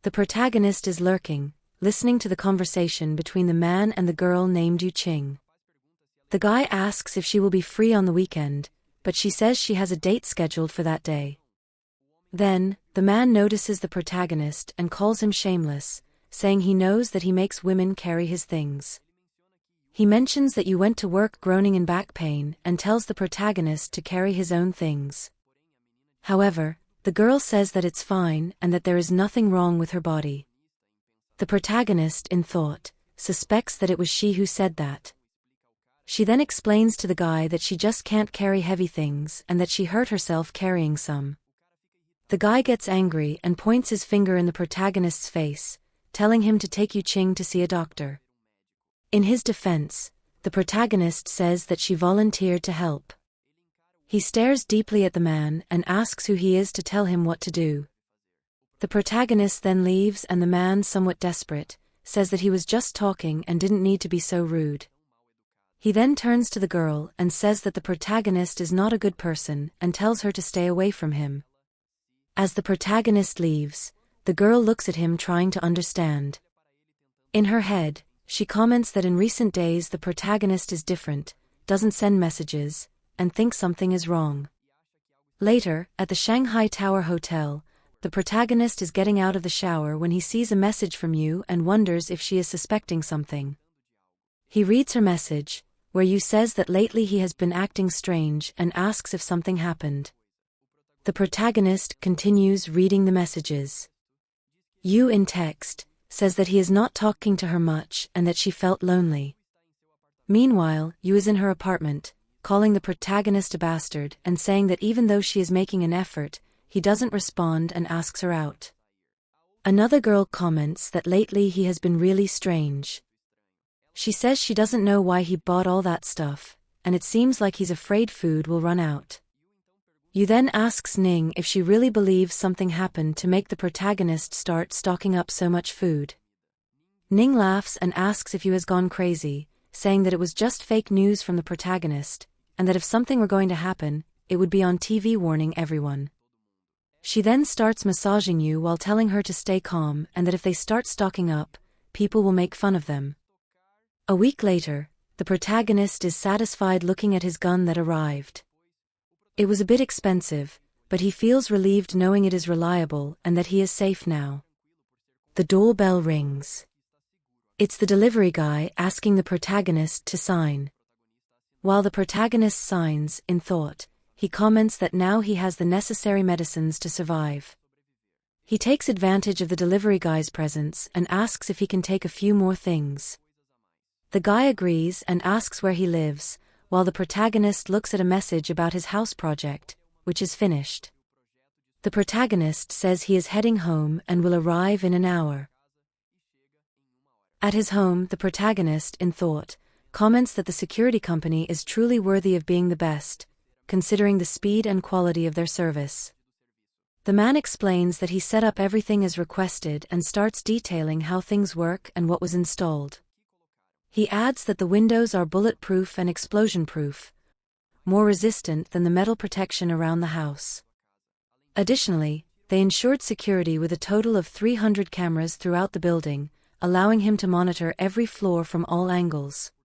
The protagonist is lurking, listening to the conversation between the man and the girl named Yu Qing. The guy asks if she will be free on the weekend, but she says she has a date scheduled for that day. Then, the man notices the protagonist and calls him shameless, saying he knows that he makes women carry his things. He mentions that you went to work groaning in back pain and tells the protagonist to carry his own things. However, the girl says that it's fine and that there is nothing wrong with her body. The protagonist, in thought, suspects that it was she who said that. She then explains to the guy that she just can't carry heavy things and that she hurt herself carrying some. The guy gets angry and points his finger in the protagonist's face, telling him to take Yu Qing to see a doctor. In his defense, the protagonist says that she volunteered to help. He stares deeply at the man and asks who he is to tell him what to do. The protagonist then leaves and the man, somewhat desperate, says that he was just talking and didn't need to be so rude. He then turns to the girl and says that the protagonist is not a good person and tells her to stay away from him. As the protagonist leaves, the girl looks at him trying to understand. In her head, she comments that in recent days the protagonist is different, doesn't send messages, and thinks something is wrong. Later, at the Shanghai Tower Hotel, the protagonist is getting out of the shower when he sees a message from Yu and wonders if she is suspecting something. He reads her message, where Yu says that lately he has been acting strange and asks if something happened. The protagonist continues reading the messages. Yu, in text, says that he is not talking to her much and that she felt lonely. Meanwhile, Yu is in her apartment, calling the protagonist a bastard and saying that even though she is making an effort, he doesn't respond and asks her out. Another girl comments that lately he has been really strange. She says she doesn't know why he bought all that stuff, and it seems like he's afraid food will run out. Yu then asks Ning if she really believes something happened to make the protagonist start stocking up so much food. Ning laughs and asks if Yu has gone crazy, saying that it was just fake news from the protagonist, and that if something were going to happen, it would be on TV warning everyone. She then starts massaging Yu while telling her to stay calm and that if they start stocking up, people will make fun of them. A week later, the protagonist is satisfied looking at his gun that arrived. It was a bit expensive, but he feels relieved knowing it is reliable and that he is safe now. The doorbell rings. It's the delivery guy asking the protagonist to sign. While the protagonist signs, in thought, he comments that now he has the necessary medicines to survive. He takes advantage of the delivery guy's presence and asks if he can take a few more things. The guy agrees and asks where he lives, while the protagonist looks at a message about his house project, which is finished. The protagonist says he is heading home and will arrive in an hour. At his home, the protagonist, in thought, comments that the security company is truly worthy of being the best, considering the speed and quality of their service. The man explains that he set up everything as requested and starts detailing how things work and what was installed. He adds that the windows are bulletproof and explosion-proof, more resistant than the metal protection around the house. Additionally, they ensured security with a total of 300 cameras throughout the building, allowing him to monitor every floor from all angles.